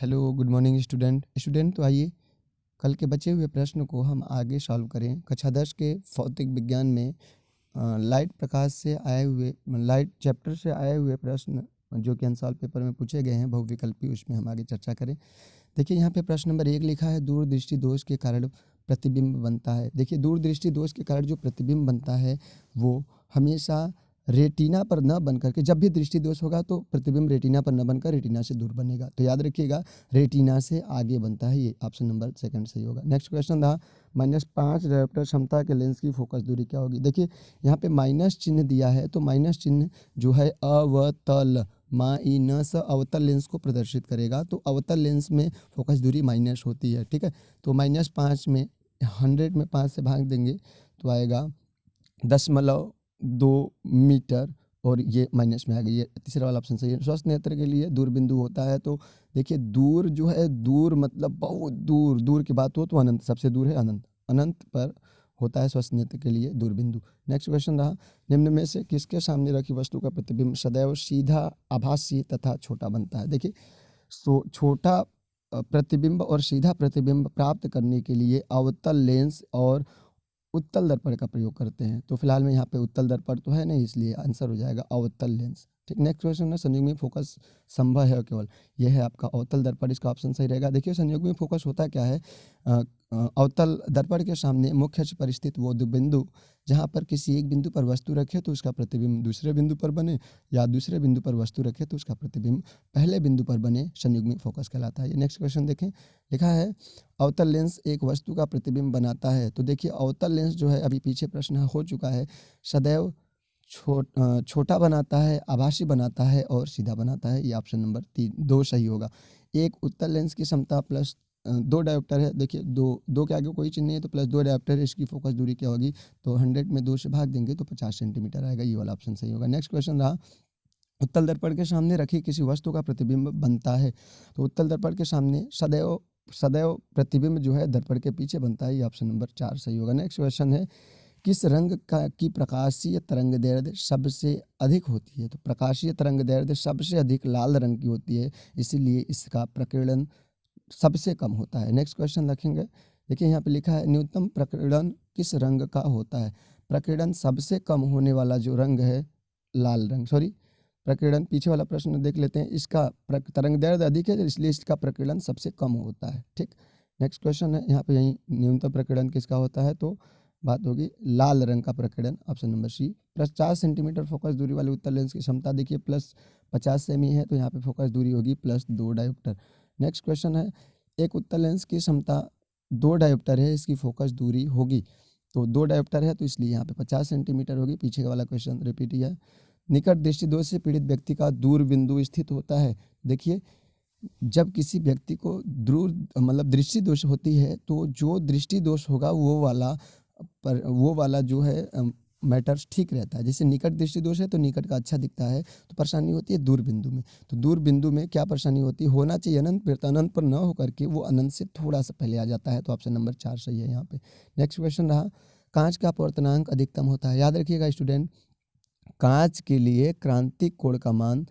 Hello, good morning student. तो आइए कल के बचे हुए प्रश्न को हम आगे सॉल्व करें। कक्षा 10 के भौतिक विज्ञान में लाइट प्रकाश से आए हुए लाइट चैप्टर से आए हुए प्रश्न जो कि आंसर पेपर में पूछे गए हैं बहुविकल्पी, उसमें हम आगे चर्चा करें। देखिए यहाँ पे प्रश्न नंबर 1 लिखा है, दूरदृष्टि दोष के कारण प्रतिबिंब बनता है। देखिए दूरदृष्टि दोष के कारण जो प्रतिबिंब बनता है वो हमेशा रेटिना पर न बन करके, जब भी दृष्टि दोष होगा तो प्रतिबिंब रेटिना पर न बनकर रेटिना से दूर बनेगा। तो याद रखिएगा रेटिना से आगे बनता है, ये ऑप्शन नंबर सेकंड सही होगा। नेक्स्ट क्वेश्चन था, -5 डायोप्टर क्षमता के लेंस की फोकस दूरी क्या होगी। देखिए यहाँ पे माइनस चिन्ह दिया है, तो माइनस चिन्ह जो है अवतल माइनस अवतल लेंस को प्रदर्शित करेगा। तो अवतल लेंस में फोकस दूरी माइनस होती है, ठीक है। तो -5 में 100 में 5 से भाग देंगे तो आएगा 0.2 मीटर, और ये माइनस में आ गई है। तीसरा वाला ऑप्शन सही है। स्वस्थ नेत्र के लिए दूर बिंदु होता है, तो देखिए दूर जो है, दूर मतलब बहुत दूर, दूर की बात हो तो अनंत, सबसे दूर है अनंत, अनंत पर होता है स्वस्थ नेत्र के लिए दूर बिंदु। नेक्स्ट क्वेश्चन रहा, निम्न में से किसके सामने रखी वस्तु का प्रतिबिंब सदैव सीधा, आभासी तथा छोटा बनता है। देखिए छोटा प्रतिबिंब और सीधा प्रतिबिंब प्राप्त करने के लिए अवतल लेंस और उत्तल दर्पण का प्रयोग करते हैं। तो फिलहाल में यहाँ पे उत्तल दर्पण तो है नहीं, इसलिए आंसर हो जाएगा अवतल लेंस। ठीक, नेक्स्ट क्वेश्चन है, संयुग्मी फोकस संभव है केवल, यह है आपका अवतल दर्पण, इसका ऑप्शन सही रहेगा। देखिए संयुग्मी फोकस होता क्या है, अवतल दर्पण के सामने मुख्य अक्ष पर स्थित वो बिंदु जहाँ पर किसी एक बिंदु पर वस्तु रखे तो उसका प्रतिबिंब दूसरे बिंदु पर बने, या दूसरे बिंदु पर वस्तु रखे तो उसका प्रतिबिंब पहले बिंदु पर बने, संयुग्मी फोकस कहलाता है। ये नेक्स्ट क्वेश्चन देखें, लिखा है अवतल लेंस एक वस्तु का प्रतिबिंब बनाता है। तो देखिए अवतल लेंस जो है, अभी पीछे प्रश्न हो चुका है, सदैव छोटा बनाता है, आभासी बनाता है और सीधा बनाता है। ये ऑप्शन नंबर 2 सही होगा। एक उत्तल लेंस की क्षमता प्लस 2 डायोप्टर है। देखिए दो के आगे कोई चिन्ह नहीं है, तो प्लस 2 डायोप्टर है, इसकी फोकस दूरी क्या होगी, तो 100 में 2 से भाग देंगे तो 50 सेंटीमीटर आएगा। ये वाला ऑप्शन सही होगा। नेक्स्ट क्वेश्चन रहा, उत्तल दर्पण के सामने रखी किसी वस्तु का प्रतिबिंब बनता है। तो उत्तल दर्पण के सामने सदैव सदैव प्रतिबिंब जो है दर्पण के पीछे बनता है। ये ऑप्शन नंबर 4 सही होगा। नेक्स्ट क्वेश्चन है, किस रंग की प्रकाशीय तरंग दैर्ध्य सबसे अधिक होती है। तो प्रकाशीय तरंग दैर्ध्य सबसे अधिक लाल रंग की होती है, इसीलिए इसका प्रकीर्णन सबसे कम होता है। नेक्स्ट क्वेश्चन रखेंगे, देखिए यहाँ पे लिखा है, न्यूनतम प्रकीर्णन किस रंग का होता है। प्रकीर्णन सबसे कम होने वाला जो रंग है लाल रंग, सॉरी प्रकीर्णन, पीछे वाला प्रश्न देख लेते हैं। इसका तरंग दैर्ध्य अधिक है, इसलिए इसका प्रकीर्णन सबसे कम होता है। ठीक, नेक्स्ट क्वेश्चन है, यहाँ पे यही न्यूनतम प्रकीर्णन किसका होता है, तो बात होगी लाल रंग का प्रकीर्णन, option number c. 50 centimetre focus दूरी वाले उत्तल लेंस की क्षमता देखिए प्लस 50 सेमी है, तो यहाँ पे फोकस दूरी होगी प्लस 2 डायोप्टर। नेक्स्ट क्वेश्चन है, एक उत्तल लेंस की क्षमता 2 डायोप्टर है, इसकी फोकस दूरी होगी, तो 2 डायोप्टर है तो इसलिए यहाँ पे 50 सेंटीमीटर होगी। पीछे वाला क्वेश्चन रिपीट किया है, निकट दृष्टि दोष से पीड़ित व्यक्ति का दूर बिंदु स्थित होता है। देखिए जब किसी व्यक्ति को दूर मतलब दृष्टि दोष होती है, तो जो दृष्टि दोष होगा वो वाला जो है मैटर्स ठीक रहता है। जैसे निकट दृष्टि दोष है तो निकट का अच्छा दिखता है, तो परेशानी होती है दूर बिंदु में। तो दूर बिंदु में क्या परेशानी होती है, होना चाहिए अनंत पर, अनंत पर न होकर के वो अनंत से थोड़ा सा पहले आ जाता है, तो ऑप्शन नंबर 4 सही है यहाँ पे। नेक्स्ट क्वेश्चन रहा, कांच का अपवर्तनांक अधिकतम होता है। याद रखिएगा स्टूडेंट, कांच के लिए क्रांतिक कोण का मान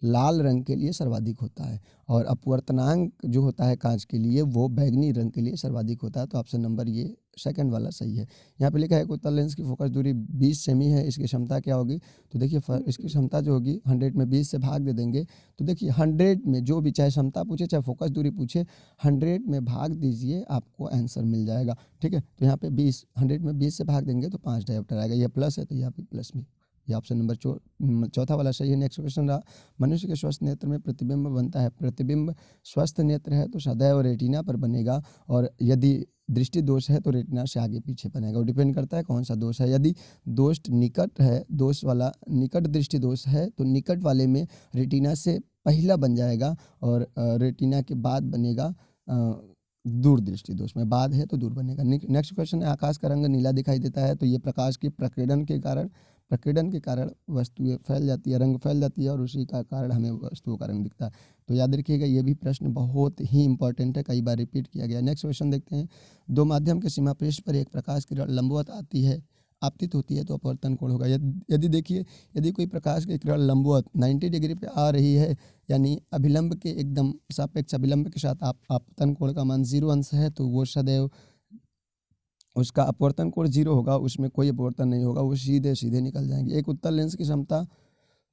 लाल रंग के लिए सर्वाधिक होता है, और अपवर्तनांक जो होता है कांच के लिए वो बैगनी रंग के लिए सर्वाधिक होता है। तो ऑप्शन नंबर ये सेकंड वाला सही है। यहाँ पे लिखा है उत्तल लेंस की फोकस दूरी 20 सेमी है, इसकी क्षमता क्या होगी, तो देखिए इसकी क्षमता जो होगी 100 में 20 से भाग दे देंगे, तो देखिए 100 में जो भी, चाहे क्षमता पूछे चाहे फोकस दूरी पूछे, 100 में भाग दीजिए, आपको आंसर मिल जाएगा। ठीक है, तो यहाँ पे 100 में 20 से भाग देंगे तो 5 डायोप्टर आएगा, यह प्लस है तो यहाँ पे प्लस में, ये ऑप्शन नंबर चौथा वाला सही है। नेक्स्ट क्वेश्चन रहा, मनुष्य के स्वस्थ नेत्र में प्रतिबिंब बनता है। प्रतिबिंब स्वस्थ नेत्र है तो सदैव रेटिना पर बनेगा, और यदि दृष्टि दोष है तो रेटिना से आगे पीछे बनेगा। वो डिपेंड करता है कौन सा दोष है। यदि दोष निकट है, दोष वाला निकट दृष्टि दोष है, तो निकट वाले में रेटिना से पहला बन जाएगा, और रेटिना के बाद बनेगा दूर दृष्टि दोष में, बाद है तो दूर बनेगा। नेक्स्ट क्वेश्चन है, आकाश का रंग नीला दिखाई देता है, तो ये प्रकाश के प्रकीर्णन के कारण वस्तुएं फैल जाती है, रंग फैल जाती है, और उसी का कारण हमें वस्तुओं का रंग दिखता है। तो याद रखिएगा ये भी प्रश्न बहुत ही इंपॉर्टेंट है, कई बार रिपीट किया गया। नेक्स्ट क्वेश्चन देखते हैं, दो माध्यम के सीमा पृष्ठ पर एक प्रकाश किरण लंबवत आपतित होती है तो अपवर्तन कोण होगा। यदि देखिए, यदि कोई प्रकाश की किरण लंबवत 90 डिग्री पे आ रही है, यानी अभिलंब के एकदम सापेक्ष अभिलंब के साथ आपतन कोण का मान 0 अंश है, तो वो सदैव उसका अपवर्तन कोण 0 होगा, उसमें कोई अपवर्तन नहीं होगा, वो सीधे सीधे निकल जाएंगे। एक उत्तल लेंस की क्षमता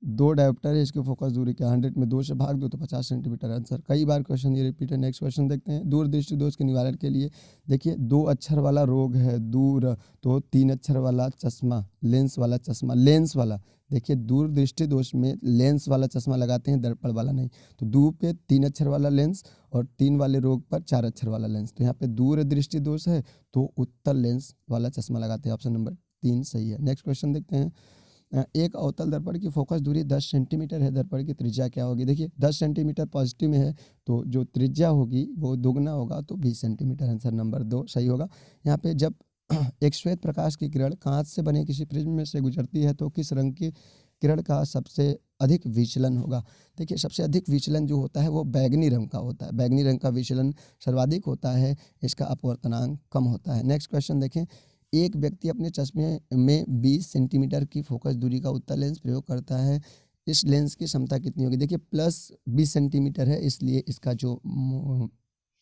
2 डायोप्टर है, इसकी फोकस दूरी क्या 100 में 2 से भाग दो तो 50 सेंटीमीटर आंसर। कई बार क्वेश्चन ये रिपीट है। नेक्स्ट क्वेश्चन देखते हैं। दूरदृष्टि दोष के निवारण के लिए देखिए 2 अक्षर वाला रोग है दूर, तो 3 अक्षर वाला चश्मा, लेंस वाला चश्मा, लेंस वाला। देखिए दूरदृष्टि दोष में लेंस वाला चश्मा लगाते हैं, दर्पण वाला नहीं। तो दू पे 3 अक्षर वाला लेंस और 3 वाले रोग पर 4 अक्षर वाला लेंस। तो यहाँ पे दूरदृष्टि दोष है तो उत्तल लेंस वाला चश्मा लगाते हैं। ऑप्शन नंबर 3 सही है। नेक्स्ट क्वेश्चन देखते हैं। एक अवतल दर्पण की फोकस दूरी 10 सेंटीमीटर है, दर्पण की त्रिज्या क्या होगी। देखिए 10 सेंटीमीटर पॉजिटिव में है, तो जो त्रिज्या होगी वो दोगुना होगा, तो 20 सेंटीमीटर। आंसर नंबर 2 सही होगा। यहाँ पे जब एक श्वेत प्रकाश की किरण कांच से बने किसी प्रिज्म में से गुजरती है तो किस रंग की किरण का सबसे अधिक विचलन होगा। देखिए सबसे अधिक विचलन जो होता है वो बैगनी रंग का होता है, बैगनी रंग का विचलन सर्वाधिक होता है, इसका अपवर्तनांक कम होता है। नेक्स्ट क्वेश्चन देखें। एक व्यक्ति अपने चश्मे में 20 सेंटीमीटर की फोकस दूरी का उत्तल लेंस प्रयोग करता है, इस लेंस की क्षमता कितनी होगी। देखिए प्लस 20 सेंटीमीटर है, इसलिए इसका जो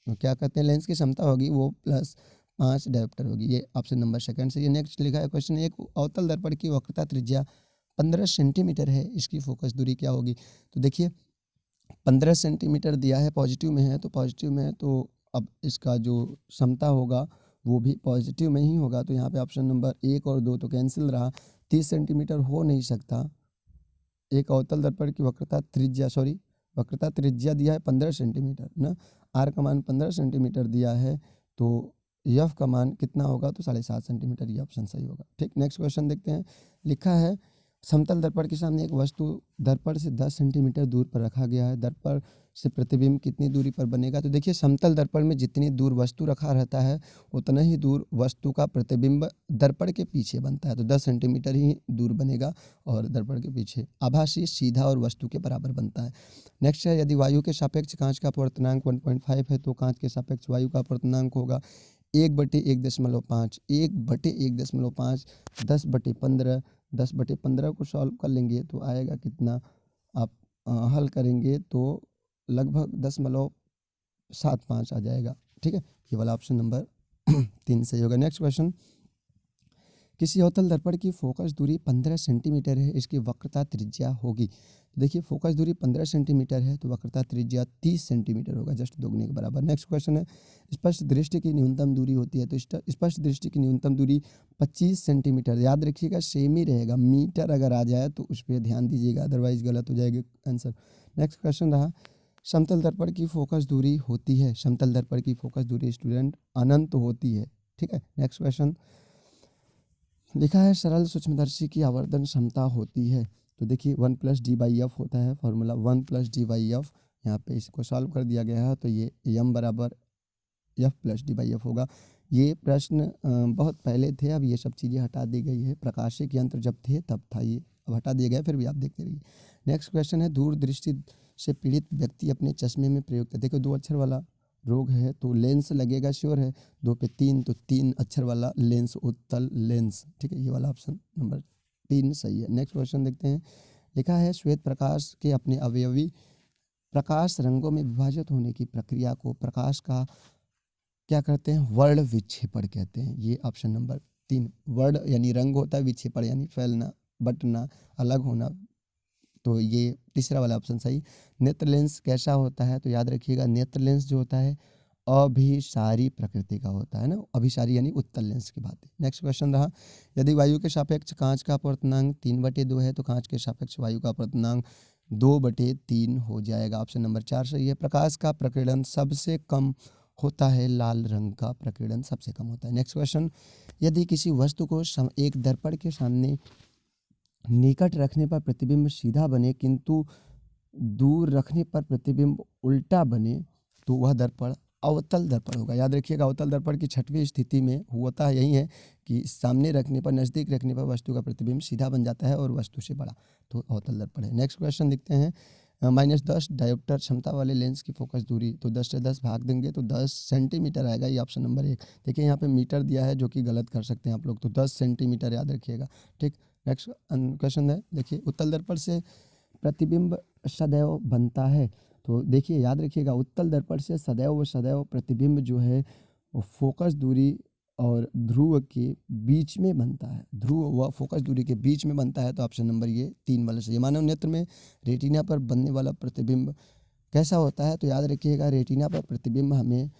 क्या कहते हैं लेंस की क्षमता होगी वो प्लस 5 डायोप्टर होगी। ये ऑप्शन नंबर सेकंड से। ये नेक्स्ट लिखा है क्वेश्चन। एक अवतल दर्पण की वक्रता त्रिज्या 15 सेंटीमीटर है, इसकी फोकस दूरी क्या होगी। तो देखिए 15 सेंटीमीटर दिया है, पॉजिटिव में है, तो पॉजिटिव में है तो अब इसका जो क्षमता होगा वो भी पॉजिटिव में ही होगा। तो यहाँ पे ऑप्शन नंबर 1 और 2 तो कैंसिल रहा। 30 सेंटीमीटर हो नहीं सकता। एक अवतल दर्पण की वक्रता त्रिज्या दिया है 15 सेंटीमीटर ना, आर का मान 15 सेंटीमीटर दिया है, तो यफ का मान कितना होगा, तो 7.5 सेंटीमीटर। ये ऑप्शन सही होगा। ठीक, नेक्स्ट क्वेश्चन देखते हैं। लिखा है समतल दर्पण के सामने एक वस्तु दर्पण से 10 सेंटीमीटर दूर पर रखा गया है, दर्पण से प्रतिबिंब कितनी दूरी पर बनेगा। तो देखिए समतल दर्पण में जितनी दूर वस्तु रखा रहता है उतना ही दूर वस्तु का प्रतिबिंब दर्पण के पीछे बनता है, तो 10 सेंटीमीटर ही दूर बनेगा और दर्पण के पीछे आभासी सीधा और वस्तु के बराबर बनता है। नेक्स्ट है, यदि वायु के सापेक्ष कांच का अपवर्तनांक 1.5 है तो कांच के सापेक्ष वायु का अपवर्तनांक होगा 1/1.5, 1/1.5, 10/15, 10/15 को सॉल्व कर लेंगे तो आएगा कितना, आप हल करेंगे तो लगभग 10.75 आ जाएगा। ठीक है, ये वाला ऑप्शन नंबर 3 सही होगा। Next question. किसी अवतल दर्पण की फोकस दूरी 15 सेंटीमीटर है, इसकी वक्रता त्रिज्या होगी। देखिए फोकस दूरी 15 सेंटीमीटर है तो वक्रता त्रिज्या 30 सेंटीमीटर होगा, जस्ट दोगुने के बराबर। नेक्स्ट क्वेश्चन है। स्पष्ट दृष्टि की न्यूनतम दूरी होती है, तो स्पष्ट दृष्टि की न्यूनतम दूरी 25 सेंटीमीटर। याद रखिएगा सेम ही रहेगा, मीटर अगर आ जाए तो उस पर ध्यान दीजिएगा, अदरवाइज गलत हो जाएगा आंसर। नेक्स्ट क्वेश्चन रहा, समतल दर्पण की फोकस दूरी होती है, समतल दर्पण की फोकस दूरी स्टूडेंट अनंत होती है। ठीक है, नेक्स्ट क्वेश्चन लिखा है सरल सूक्ष्मदर्शी की आवर्धन क्षमता होती है। तो देखिए 1+d/f होता है फॉर्मूला, 1+d/f। यहाँ पे इसको सॉल्व कर दिया गया है तो ये m बराबर f+d/f होगा। ये प्रश्न बहुत पहले थे, अब ये सब चीज़ें हटा दी गई है। प्रकाशिक यंत्र जब थे तब था ये, अब हटा दिया गया, फिर भी आप देखते रहिए। नेक्स्ट क्वेश्चन है, दूरदृष्टि से पीड़ित व्यक्ति अपने चश्मे में प्रयुक्त, देखो 2 अक्षर वाला रोग है तो लेंस लगेगा, श्योर है। 2 पे 3 तो 3 अक्षर वाला लेंस, उत्तल लेंस। ठीक है, ये वाला ऑप्शन नंबर 3 सही है। नेक्स्ट क्वेश्चन देखते हैं। लिखा है श्वेत प्रकाश के अपने अवयवी प्रकाश रंगों में विभाजित होने की प्रक्रिया को प्रकाश का क्या कहते हैं, वर्ण विक्षेपण कहते हैं। ये ऑप्शन नंबर 3, वर्ण यानी रंग होता है, विक्षेपण यानी फैलना, बंटना, अलग होना, तो ये तीसरा वाला ऑप्शन सही। नेत्र लेंस कैसा होता है, तो याद रखिएगा नेत्र लेंस जो होता है अभिसारी प्रकृति का होता है ना, अभिसारी यानी उत्तल लेंस की बात है। नेक्स्ट क्वेश्चन रहा, यदि वायु के सापेक्ष कांच का अपवर्तनांक 3/2 है तो कांच के सापेक्ष वायु का अपवर्तनांक 2/3 हो जाएगा। ऑप्शन नंबर 4 सही है। प्रकाश का प्रकीर्णन सबसे कम होता है, लाल रंग का प्रकीर्णन सबसे कम होता है। नेक्स्ट क्वेश्चन, यदि किसी वस्तु को एक दर्पण के सामने निकट रखने पर प्रतिबिंब सीधा बने किंतु दूर रखने पर प्रतिबिंब उल्टा बने तो वह दर्पण अवतल दर्पण होगा। याद रखिएगा अवतल दर्पण की 6वीं स्थिति में होता है यही है कि सामने रखने पर, नज़दीक रखने पर वस्तु का प्रतिबिंब सीधा बन जाता है और वस्तु से बड़ा, तो अवतल दर्पण है। नेक्स्ट क्वेश्चन देखते हैं। -10 डायोप्टर क्षमता वाले लेंस की फोकस दूरी, तो 10 से 10 भाग देंगे तो 10 सेंटीमीटर आएगा, ये ऑप्शन नंबर 1। देखिए यहाँ पे मीटर दिया है जो कि गलत कर सकते हैं आप लोग, तो 10 सेंटीमीटर याद रखिएगा, ठीक। नेक्स्ट क्वेश्चन है, देखिए उत्तल दर्पण से प्रतिबिंब सदैव बनता है, तो देखिए याद रखिएगा उत्तल दर्पण से सदैव प्रतिबिंब जो है वो फोकस दूरी और ध्रुव के बीच में बनता है, ध्रुव व फोकस दूरी के बीच में बनता है, तो ऑप्शन नंबर ये 3 वाला सही है। मानव नेत्र में रेटिना पर बनने वाला प्रतिबिंब कैसा होता है, तो याद रखिएगा रेटिना पर प्रतिबिंब हमें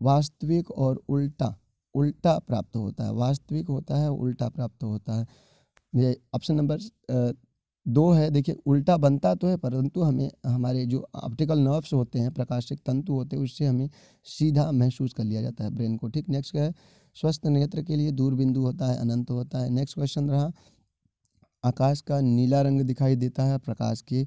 वास्तविक और उल्टा उल्टा प्राप्त होता है, वास्तविक होता है उल्टा प्राप्त होता है। ये ऑप्शन नंबर 2 है। देखिए उल्टा बनता तो है परंतु हमें हमारे जो ऑप्टिकल नर्व्स होते हैं, प्रकाशिक तंतु होते हैं, उससे हमें सीधा महसूस कर लिया जाता है ब्रेन को, ठीक। नेक्स्ट है, स्वस्थ नेत्र के लिए दूर बिंदु होता है अनंत होता है। नेक्स्ट क्वेश्चन रहा, आकाश का नीला रंग दिखाई देता है प्रकाश के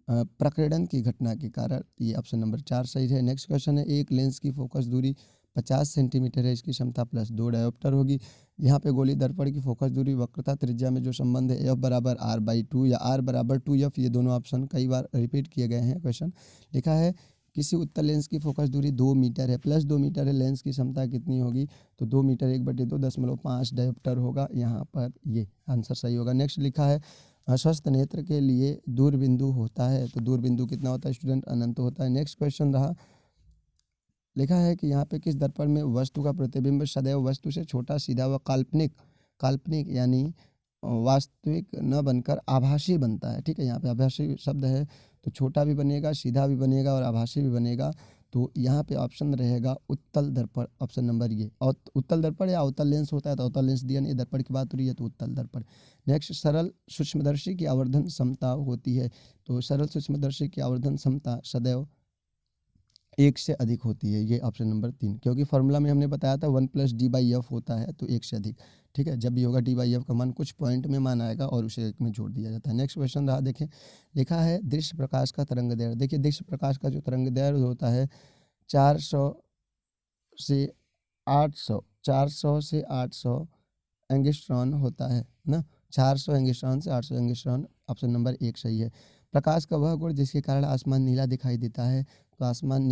प्रकीर्णन की घटना के कारण, ये ऑप्शन नंबर 4 सही है। नेक्स्ट क्वेश्चन है, एक लेंस की फोकस दूरी 50 सेंटीमीटर है, इसकी क्षमता +2 डायोप्टर होगी। यहाँ पे गोली दर्पण की फोकस दूरी वक्रता त्रिज्या में जो संबंध है F बराबर R/2 या R बराबर 2F, ये दोनों ऑप्शन कई बार रिपीट किए गए हैं। क्वेश्चन लिखा है किसी उत्तल लेंस की फोकस दूरी 2 मीटर है, +2 मीटर है, लेंस की क्षमता कितनी होगी, तो 2 मीटर 1/2.5 डायोप्टर होगा, यहाँ पर ये आंसर सही होगा। नेक्स्ट लिखा है अस्वस्थ नेत्र के लिए दूर बिंदु होता है, तो दूर बिंदु कितना होता है स्टूडेंट, अनंत होता है। नेक्स्ट क्वेश्चन रहा, लिखा है कि यहाँ पे किस दर्पण में वस्तु का प्रतिबिंब सदैव वस्तु से छोटा, सीधा व काल्पनिक काल्पनिक यानी वास्तविक न बनकर आभासी बनता है, ठीक है। यहाँ पे आभासी शब्द है तो छोटा भी बनेगा, सीधा भी बनेगा और आभासी भी बनेगा, तो यहाँ पे ऑप्शन रहेगा उत्तल दर्पण, ऑप्शन नंबर ये। और उत्तल दर्पण या अवतल लेंस होता है, तो अवतल लेंस दिया नहीं, दर्पण की बात हो रही है तो उत्तल दर्पण। नेक्स्ट, सरल सूक्ष्मदर्शी की आवर्धन क्षमता होती है, तो सरल सूक्ष्मदर्शी की आवर्धन क्षमता सदैव 1 से अधिक होती है, ये ऑप्शन नंबर 3, क्योंकि फार्मूला में हमने बताया था 1+D/F होता है, तो 1 से अधिक, ठीक है। जब भी होगा D/F का मान कुछ पॉइंट में मान आएगा और उसे 1 में जोड़ दिया जाता है। नेक्स्ट क्वेश्चन रहा, देखें लिखा है दृश्य प्रकाश का तरंग दैर्ध्य। देखिए दृश्य प्रकाश का जो तरंग दैर्ध्य होता है 400 से 800 एंगस्ट्रॉन होता है ना, 400 एंगस्ट्रॉन से 800 एंगस्ट्रॉन, ऑप्शन नंबर 1 सही है। प्रकाश का वह गुण जिसके कारण आसमान नीला दिखाई देता है, तो आसमान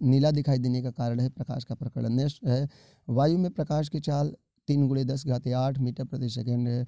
नीला दिखाई देने का कारण है प्रकाश का प्रकरण। नेक्स्ट है, वायु में प्रकाश की चाल 3 × 10⁸ मीटर प्रति सेकेंड है,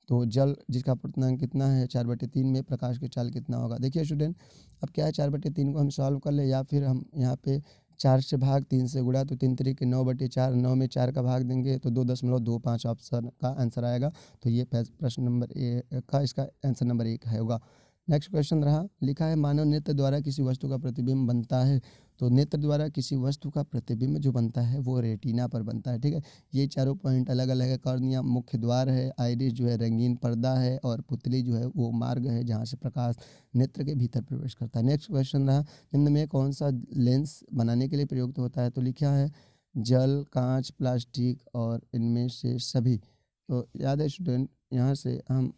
तो जल जिसका अपर्तनांक कितना है 4/3 में प्रकाश की चाल कितना होगा। देखिए स्टूडेंट, अब क्या है 4/3 को हम सॉल्व कर ले या फिर हम यहाँ पे 4 से भाग 3 से गुणा, तो 3 3 9/4, 9 में 4 का भाग देंगे तो 2.25 ऑप्शन का आंसर आएगा, तो ये प्रश्न नंबर ए का इसका आंसर नंबर 1 है होगा। नेक्स्ट क्वेश्चन रहा, लिखा है मानव नेत्र द्वारा किसी वस्तु का प्रतिबिंब बनता है, तो नेत्र द्वारा किसी वस्तु का प्रतिबिंब जो बनता है वो रेटिना पर बनता है, ठीक है। ये चारों पॉइंट अलग अलग है, कॉर्निया मुख्य द्वार है, आइरिस जो है रंगीन पर्दा है, और पुतली जो है वो मार्ग है जहाँ से प्रकाश नेत्र के भीतर प्रवेश करता है। नेक्स्ट क्वेश्चन रहा, निम्न में कौन सा लेंस बनाने के लिए प्रयुक्त होता है, तो लिखा है जल, कांच, प्लास्टिक और इनमें से सभी, तो याद है स्टूडेंट यहाँ से हम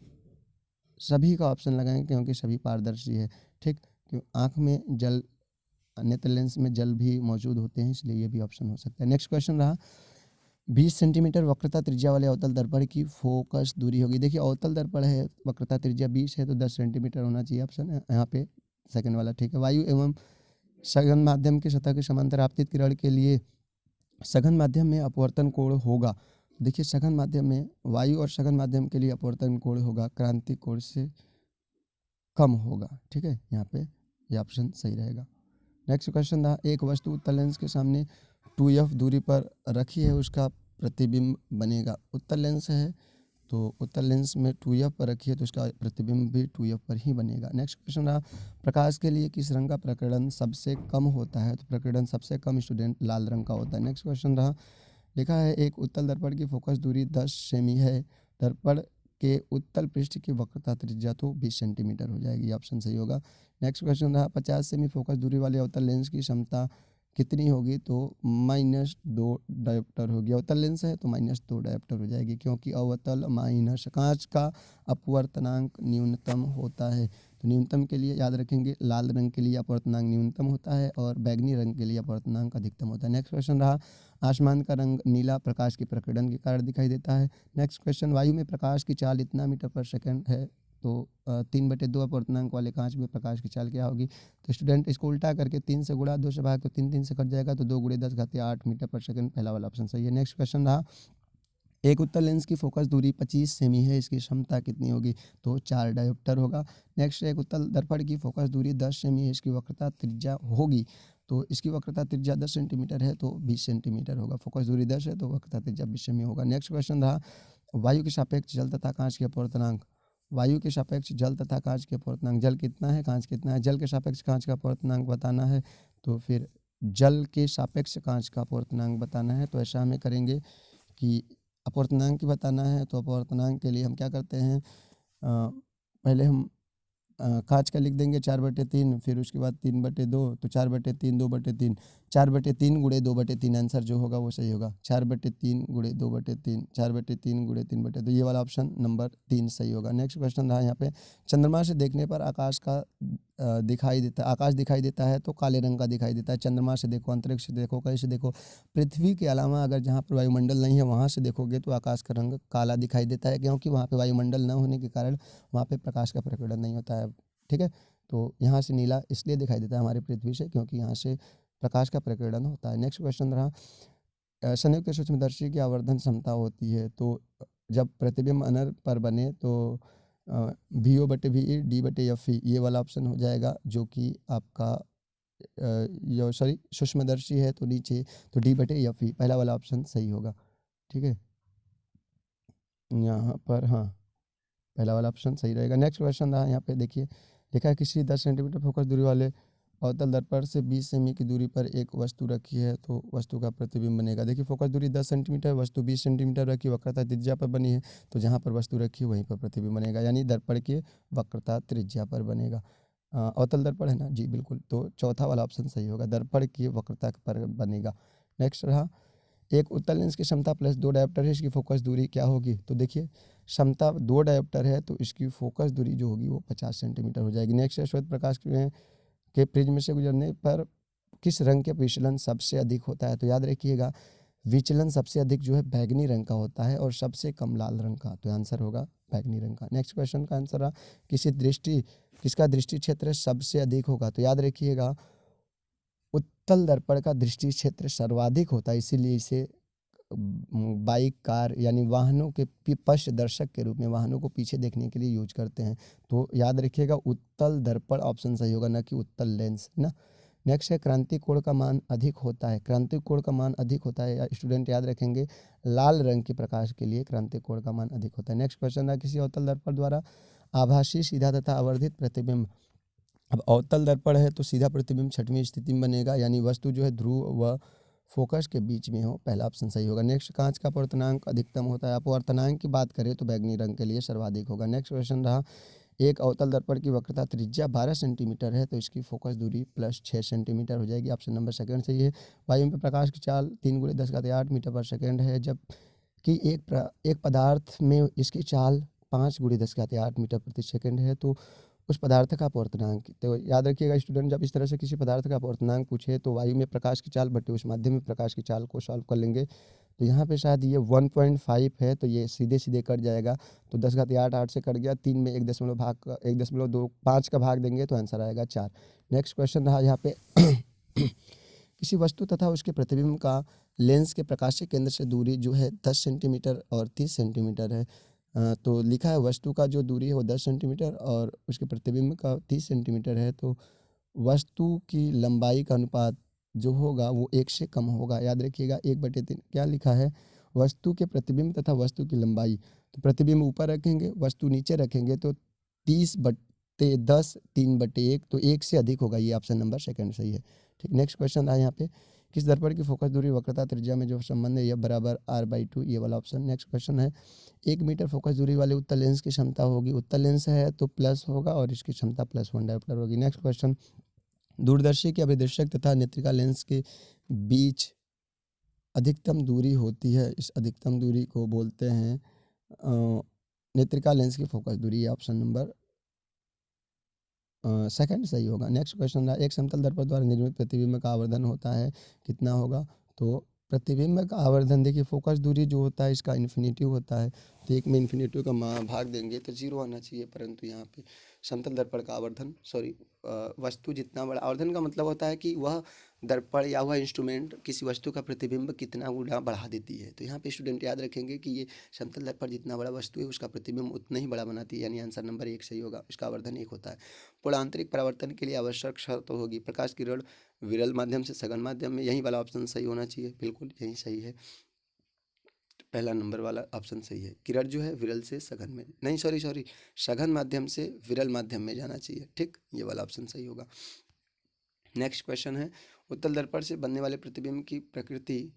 सभी का ऑप्शन लगाएंगे क्योंकि सभी पारदर्शी है, ठीक। क्यों आँख में जल, नेत्र लेंस में जल भी मौजूद होते हैं, इसलिए ये भी ऑप्शन हो सकता है। नेक्स्ट क्वेश्चन रहा, 20 सेंटीमीटर वक्रता त्रिज्या वाले अवतल दर्पण की फोकस दूरी होगी। देखिए अवतल दर्पण है, वक्रता त्रिज्या 20 है, तो 10 सेंटीमीटर होना चाहिए, ऑप्शन है यहाँ पे सेकंड वाला, ठीक है। वायु एवं सघन माध्यम की सतह के समांतर आपतित किरण के लिए सघन माध्यम में अपवर्तन कोण होगा। देखिए सघन माध्यम में, वायु और सघन माध्यम के लिए अपवर्तन कोण होगा क्रांतिक कोण से कम होगा, ठीक है। यहाँ पे ये ऑप्शन सही रहेगा। नेक्स्ट क्वेश्चन था, एक वस्तु उत्तल लेंस के सामने 2F दूरी पर रखी है, उसका प्रतिबिंब बनेगा। उत्तल लेंस है तो उत्तल लेंस में 2F पर रखी है तो उसका प्रतिबिंब भी 2F पर ही बनेगा। नेक्स्ट क्वेश्चन रहा, प्रकाश के लिए किस रंग का प्रकीर्णन सबसे कम होता है, तो प्रकीर्णन सबसे कम स्टूडेंट लाल रंग का होता है। नेक्स्ट क्वेश्चन रहा, लिखा है एक उत्तल दर्पण की फोकस दूरी 10 सेमी है, दर्पण के उत्तल पृष्ठ की वक्रता त्रिज्या तो 20 सेंटीमीटर हो जाएगी, ऑप्शन सही होगा। नेक्स्ट क्वेश्चन रहा, 50 सेमी फोकस दूरी वाले अवतल लेंस की क्षमता कितनी होगी, तो -2 डायोप्टर होगी। अवतल लेंस है तो -2 डायोप्टर हो जाएगी, क्योंकि अवतल माइनस कांच का अपवर्तनांक न्यूनतम होता है, तो न्यूनतम के लिए याद रखेंगे लाल रंग के लिए अपवर्तनांक न्यूनतम होता है और बैगनी रंग के लिए अपवर्तनांक अधिकतम होता है। नेक्स्ट क्वेश्चन रहा, आसमान का रंग नीला प्रकाश के प्रकीर्णन के कारण दिखाई देता है। नेक्स्ट क्वेश्चन, वायु में प्रकाश की चाल इतना मीटर पर सेकंड है, तो 3/2 अपूर्णांक वाले कांच में प्रकाश की चाल क्या होगी? तो स्टूडेंट इसको उल्टा करके 3 से गुणा 2 से भाग तो 3 से कट जाएगा, तो 2 × 10⁻8 मीटर पर सेकंड, पहला वाला ऑप्शन सही है। नेक्स्ट क्वेश्चन रहा, एक उत्तल लेंस की फोकस दूरी 25 सेमी है, इसकी क्षमता कितनी होगी? तो 4 डायोप्टर होगा। नेक्स्ट, एक उत्तल दर्पण की फोकस दूरी 10 सेमी है, इसकी वक्रता त्रिज्या होगी, तो इसकी वक्रता त्रिज्या 10 सेंटीमीटर है तो 20 सेंटीमीटर होगा। फोकस दूरी 10 है तो वक्रता त्रिज्या 20 सेमी होगा। नेक्स्ट क्वेश्चन रहा, वायु के सापेक्ष जल तथा कांच के अपवर्तनांक। वायु के सापेक्ष जल तथा कांच के अपवर्तनांक, जल कितना है, कांच कितना है? जल के सापेक्ष कांच का अपवर्तनांक बताना है, तो फिर जल के सापेक्ष कांच का अपवर्तनांक बताना है। तो ऐसा हमें करेंगे कि अपवर्तनांक की बताना है, तो अपवर्तनांक के लिए हम क्या करते हैं, पहले हम कांच का लिख देंगे 4/3, फिर उसके बाद 3/2, तो 4/3 2/3, 4/3 × 2/3 आंसर जो होगा वो सही होगा। 4/3 × 2/3, 4/3 × 3/2, ये वाला ऑप्शन नंबर 3 सही होगा। नेक्स्ट क्वेश्चन रहा यहाँ पे, चंद्रमा से देखने पर आकाश दिखाई देता है तो काले रंग का दिखाई देता है। चंद्रमा से देखो, अंतरिक्ष से देखो, कहीं से देखो, पृथ्वी के अलावा अगर जहाँ पर वायुमंडल नहीं है वहाँ से देखोगे तो आकाश का रंग काला दिखाई देता है, क्योंकि वहाँ पे वायुमंडल न होने के कारण वहाँ पे प्रकाश का प्रकीर्णन नहीं होता है। ठीक है, तो यहाँ से नीला इसलिए दिखाई देता है हमारी पृथ्वी से, क्योंकि यहाँ से प्रकाश का प्रकीर्णन होता है। नेक्स्ट क्वेश्चन रहा, संयुक्त सूक्ष्मदर्शी की आवर्धन क्षमता होती है, तो जब प्रतिबिंब अनर पर बने तो VO/VE D/FE, ये वाला ऑप्शन हो जाएगा, जो कि आपका सूक्ष्मदर्शी है तो नीचे, तो D/FE पहला वाला ऑप्शन सही होगा। ठीक है, यहाँ पर हाँ पहला वाला ऑप्शन सही रहेगा। नेक्स्ट क्वेश्चन रहा, यहाँ पे देखिए लिखा है, किसी 10 सेंटीमीटर फोकस दूरी वाले अवतल दर्पण से 20 सेमी की दूरी पर एक वस्तु रखी है, तो वस्तु का प्रतिबिंब बनेगा। देखिए फोकस दूरी 10 सेंटीमीटर, वस्तु 20 सेंटीमीटर रखी, वक्रता त्रिज्या पर बनी है, तो जहाँ पर वस्तु रखी है वहीं पर प्रतिबिंब बनेगा, यानी दर्पण के वक्रता त्रिज्या पर बनेगा। अवतल दर्पण है ना जी, बिल्कुल, तो चौथा वाला ऑप्शन सही होगा, दर्पण की वक्रता पर बनेगा। नेक्स्ट रहा, एक उत्तल लेंस की क्षमता प्लस 2 डायोप्टर है, इसकी फोकस दूरी क्या होगी? तो देखिए क्षमता 2 डायोप्टर है तो इसकी फोकस दूरी जो होगी वो 50 सेंटीमीटर हो जाएगी। नेक्स्ट है, श्वेत प्रकाश के प्रिज्म से गुजरने पर किस रंग के विचलन सबसे अधिक होता है? तो याद रखिएगा, विचलन सबसे अधिक जो है बैगनी रंग का होता है और सबसे कम लाल रंग का, तो आंसर होगा बैगनी रंग का। नेक्स्ट क्वेश्चन का आंसर रहा, किसका दृष्टि क्षेत्र सबसे अधिक होगा? तो याद रखिएगा, उत्तल दर्पण का दृष्टि क्षेत्र सर्वाधिक होता है, इसीलिए इसे बाइक, कार यानी वाहनों के पश्च दर्शक के रूप में वाहनों को पीछे देखने के लिए यूज करते हैं। तो याद रखिएगा उत्तल दर्पण ऑप्शन सही होगा, न कि उत्तल लेंस ना। नेक्स्ट है, क्रांति कोण का मान अधिक होता है। क्रांति कोण का मान अधिक होता है, स्टूडेंट याद रखेंगे, लाल रंग के प्रकाश के लिए क्रांति कोण का मान अधिक होता है। नेक्स्ट क्वेश्चन है, किसी अवतल दर्पण द्वारा आभासी सीधा तथा आवर्धित प्रतिबिंब। अब अवतल दर्पण है तो सीधा प्रतिबिंब छठवीं स्थिति में बनेगा, यानी वस्तु जो है ध्रुव व फोकस के बीच में हो, पहला ऑप्शन सही होगा। नेक्स्ट, कांच का अपवर्तनांक अधिकतम होता है। अपवर्तनांक की बात करें तो बैगनी रंग के लिए सर्वाधिक होगा। नेक्स्ट क्वेश्चन रहा, एक अवतल दर्पण की वक्रता त्रिज्या 12 सेंटीमीटर है तो इसकी फोकस दूरी प्लस 6 सेंटीमीटर हो जाएगी, ऑप्शन नंबर सेकंड सही है। वायु में प्रकाश की चाल 3 × 10⁸ मीटर पर सेकंड है, जबकि एक पदार्थ में इसकी चाल 5 × 10⁸ मीटर प्रति सेकंड है, तो उस पदार्थ का अपवर्तनांक। तो याद रखिएगा स्टूडेंट, जब इस तरह से किसी पदार्थ का अपवर्तनांक पूछे तो वायु में प्रकाश की चाल बटे उस माध्यम में प्रकाश की चाल को सॉल्व कर लेंगे। तो यहाँ पे शायद ये 1.5 है तो ये सीधे सीधे कट जाएगा, तो 10⁸ 8 से कट गया, 3 में 1.5 का भाग देंगे तो आंसर आएगा 4। नेक्स्ट क्वेश्चन रहा यहाँ पे किसी वस्तु तथा उसके प्रतिबिंब का लेंस के प्रकाशीय केंद्र से दूरी जो है 10 सेंटीमीटर और 30 सेंटीमीटर है। तो लिखा है वस्तु का जो दूरी है वो 10 सेंटीमीटर और उसके प्रतिबिंब का 30 सेंटीमीटर है, तो वस्तु की लंबाई का अनुपात जो होगा वो 1 से कम होगा। याद रखिएगा 1/3 क्या लिखा है, वस्तु के प्रतिबिंब तथा वस्तु की लंबाई, तो प्रतिबिंब ऊपर रखेंगे वस्तु नीचे रखेंगे, तो 30/10 3/1, तो 1 से अधिक होगा, ये ऑप्शन नंबर सेकंड सही है। ठीक, नेक्स्ट क्वेश्चन है यहाँ पे, किस दर्पण की फोकस दूरी वक्रता त्रिज्या में जो संबंध है यह बराबर r/2, ये वाला ऑप्शन। नेक्स्ट क्वेश्चन है, 1 मीटर फोकस दूरी वाले उत्तल लेंस की क्षमता होगी, उत्तल लेंस है तो प्लस होगा और इसकी क्षमता +1 डायोप्टर होगी। नेक्स्ट क्वेश्चन, दूरदर्शी के अभिदर्शक तथा नेत्रिका लेंस के बीच अधिकतम दूरी होती है, इस अधिकतम दूरी को बोलते हैं नेत्रिका लेंस की फोकस दूरी, ऑप्शन नंबर सेकंड सही होगा। नेक्स्ट क्वेश्चन रहा, एक समतल दर्पण द्वारा निर्मित प्रतिबिंब का आवर्धन होता है कितना होगा? तो प्रतिबिंब का आवर्धन देखिए फोकस दूरी जो होता है इसका इन्फिनिटिव होता है, तो एक में इन्फिनिटिव का भाग देंगे तो जीरो आना चाहिए, परंतु यहाँ पे समतल दर्पण का आवर्धन वस्तु जितना बड़ा, आवर्धन का मतलब होता है कि वह दर्पण या वह इंस्ट्रूमेंट किसी वस्तु का प्रतिबिंब कितना गुना बढ़ा देती है। तो यहाँ पे स्टूडेंट याद रखेंगे कि ये समतल दर्पण जितना बड़ा वस्तु है उसका प्रतिबिंब उतना ही बड़ा बनाती है, यानी आंसर नंबर 1 सही होगा, इसका आवर्धन 1 होता है। पूर्णांतरिक परावर्तन के लिए आवश्यक शर्त होगी प्रकाश किरण विरल माध्यम से सघन माध्यम में, यही वाला ऑप्शन सही होना चाहिए, बिल्कुल यही सही है, पहला नंबर वाला ऑप्शन सही है। किरण जो है विरल से सघन में, नहीं सॉरी सघन माध्यम से विरल माध्यम में जाना चाहिए, ठीक, ये वाला ऑप्शन सही होगा। नेक्स्ट क्वेश्चन है उत्तल दर्पण से बनने वाले प्रतिबिंब की प्रकृति,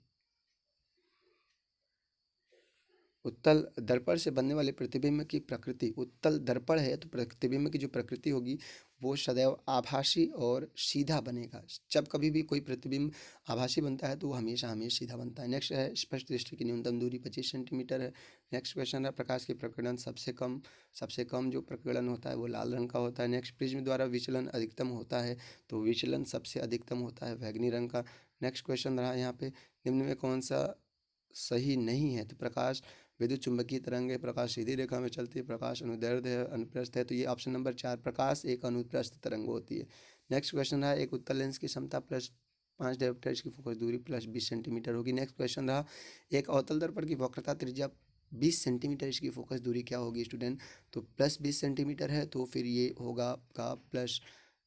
उत्तल दर्पण से बनने वाले प्रतिबिंब की प्रकृति, उत्तल दर्पण है तो प्रतिबिंब की जो प्रकृति होगी वो सदैव आभासी और सीधा बनेगा। जब कभी भी कोई प्रतिबिंब आभासी बनता है तो वो हमेशा हमेशा सीधा बनता है। नेक्स्ट है स्पष्ट दृष्टि की न्यूनतम दूरी 25 सेंटीमीटर है। नेक्स्ट क्वेश्चन है प्रकाश की प्रकीर्णन सबसे कम जो प्रकीर्णन होता है वो लाल रंग का होता है। नेक्स्ट प्रिज्म द्वारा विचलन अधिकतम होता है, तो विचलन सबसे अधिकतम होता है बैगनी रंग का। नेक्स्ट क्वेश्चन रहा यहाँ पे निम्न में कौन सा सही नहीं है, तो प्रकाश विद्युत चुंबकीय तरंग है, प्रकाश सीधी रेखा में चलती है, प्रकाश अनुदैर्ध्य है, अनुप्रस्थ है, तो ये ऑप्शन नंबर 4 प्रकाश एक अनुप्रस्थ तरंग होती है। नेक्स्ट क्वेश्चन रहा एक उत्तल लेंस की क्षमता +5 डायोप्टर, इसकी फोकस दूरी +20 सेंटीमीटर होगी। नेक्स्ट क्वेश्चन रहा एक अवतल दर्पण की वक्रता त्रिज्या 20 सेंटीमीटर, इसकी फोकस दूरी क्या होगी स्टूडेंट, तो +20 सेंटीमीटर है तो फिर ये होगा आपका प्लस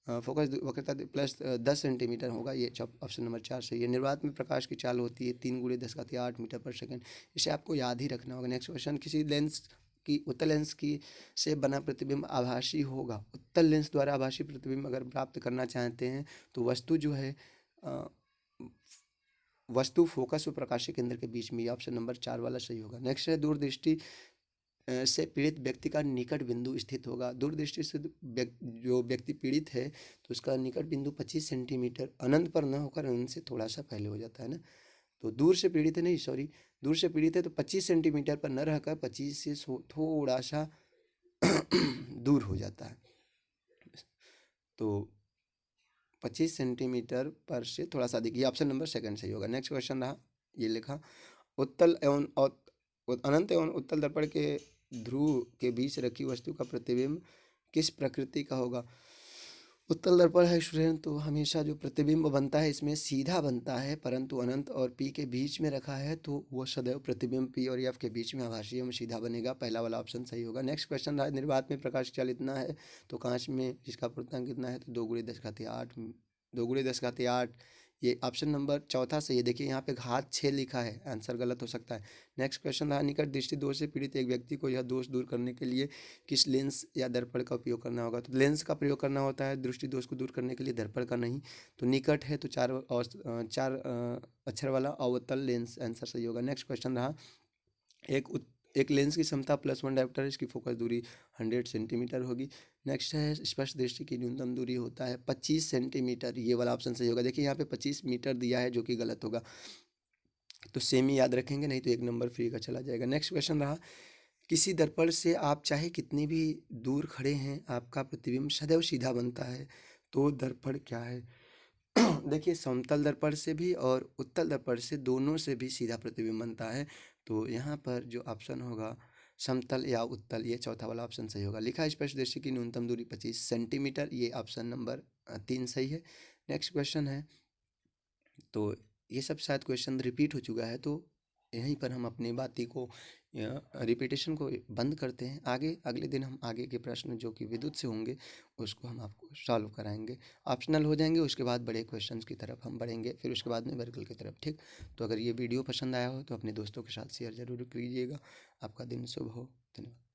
फोकस वक्रता +10 सेंटीमीटर होगा, ये ऑप्शन नंबर 4 सही है। निर्वात में प्रकाश की चाल होती है 3 × 10⁸ मीटर पर सेकंड, इसे आपको याद ही रखना होगा। नेक्स्ट क्वेश्चन किसी लेंस की उत्तल लेंस की से बना प्रतिबिंब आभासी होगा, उत्तल लेंस द्वारा आभासी प्रतिबिंब अगर प्राप्त करना चाहते हैं तो वस्तु जो है वस्तु फोकस और प्रकाशीय केंद्र के बीच में, ये ऑप्शन नंबर 4 वाला सही होगा। नेक्स्ट है दूरदृष्टि से पीड़ित व्यक्ति का निकट बिंदु स्थित होगा। दूरदृष्टि से जो व्यक्ति पीड़ित है तो उसका निकट बिंदु 25 सेंटीमीटर अनंत पर न होकर अनंत से थोड़ा सा पहले हो जाता है ना, तो दूर से पीड़ित है, नहीं सॉरी दूर से पीड़ित है तो 25 सेंटीमीटर पर न रहकर 25 से थोड़ा सा दूर हो जाता है, तो 25 सेंटीमीटर पर से थोड़ा सा अधिक, ये ऑप्शन नंबर 2 सही होगा। नेक्स्ट क्वेश्चन रहा ये लिखा उत्तल एवं अनंत एवं उत्तल दर्पण के ध्रुव के बीच रखी वस्तु का प्रतिबिंब किस प्रकृति का होगा। उत्तल दर्पण है स्टूडेंट तो हमेशा जो प्रतिबिंब बनता है इसमें सीधा बनता है, परंतु अनंत और पी के बीच में रखा है तो वो सदैव प्रतिबिंब पी और एफ के बीच में आभासी में सीधा बनेगा, पहला वाला ऑप्शन सही होगा। नेक्स्ट क्वेश्चन रहा निर्वात में प्रकाश चाल इतना है तो कांच में जिसका पूर्णांक कितना है तो 2 × 10⁸ ये ऑप्शन नंबर 4 सही है। देखिए यहाँ पे घात 6 लिखा है, आंसर गलत हो सकता है। नेक्स्ट क्वेश्चन रहा निकट दृष्टि दोष से पीड़ित एक व्यक्ति को यह दोष दूर करने के लिए किस लेंस या दर्पण का उपयोग करना होगा, तो लेंस का प्रयोग करना होता है दृष्टि दोष को दूर करने के लिए, दर्पण का नहीं। तो निकट है तो 4 अक्षर वाला अवतल लेंस आंसर सही होगा। नेक्स्ट क्वेश्चन रहा एक लेंस की क्षमता +1 डायोप्टर, इसकी फोकस दूरी 100 सेंटीमीटर होगी। नेक्स्ट है स्पष्ट दृष्टि की न्यूनतम दूरी होता है 25 सेंटीमीटर, ये वाला ऑप्शन सही होगा। देखिए यहाँ पे 25 मीटर दिया है जो कि गलत होगा, तो सेम ही याद रखेंगे नहीं तो 1 नंबर फ्री का चला जाएगा। नेक्स्ट क्वेश्चन रहा किसी दर्पण से आप चाहे कितनी भी दूर खड़े हैं आपका प्रतिबिंब सदैव सीधा बनता है, तो दर्पण क्या है। देखिए समतल दर्पण से भी और उत्तल दर्पण से दोनों से भी सीधा प्रतिबिंब बनता है, तो यहाँ पर जो ऑप्शन होगा समतल या उत्तल, ये चौथा वाला ऑप्शन सही होगा। लिखा है स्पष्ट दृष्टि की न्यूनतम दूरी 25 सेंटीमीटर, ये ऑप्शन नंबर 3 सही है। नेक्स्ट क्वेश्चन है तो ये सब शायद क्वेश्चन रिपीट हो चुका है, तो यहीं पर हम अपनी बाती को रिपीटेशन को बंद करते हैं। आगे अगले दिन हम आगे के प्रश्न जो कि विद्युत से होंगे उसको हम आपको सॉल्व कराएंगे, ऑप्शनल हो जाएंगे, उसके बाद बड़े क्वेश्चंस की तरफ हम बढ़ेंगे, फिर उसके बाद न्यूमेरिकल की तरफ, ठीक। तो अगर ये वीडियो पसंद आया हो तो अपने दोस्तों के साथ शेयर ज़रूर कीजिएगा। आपका दिन शुभ हो, धन्यवाद।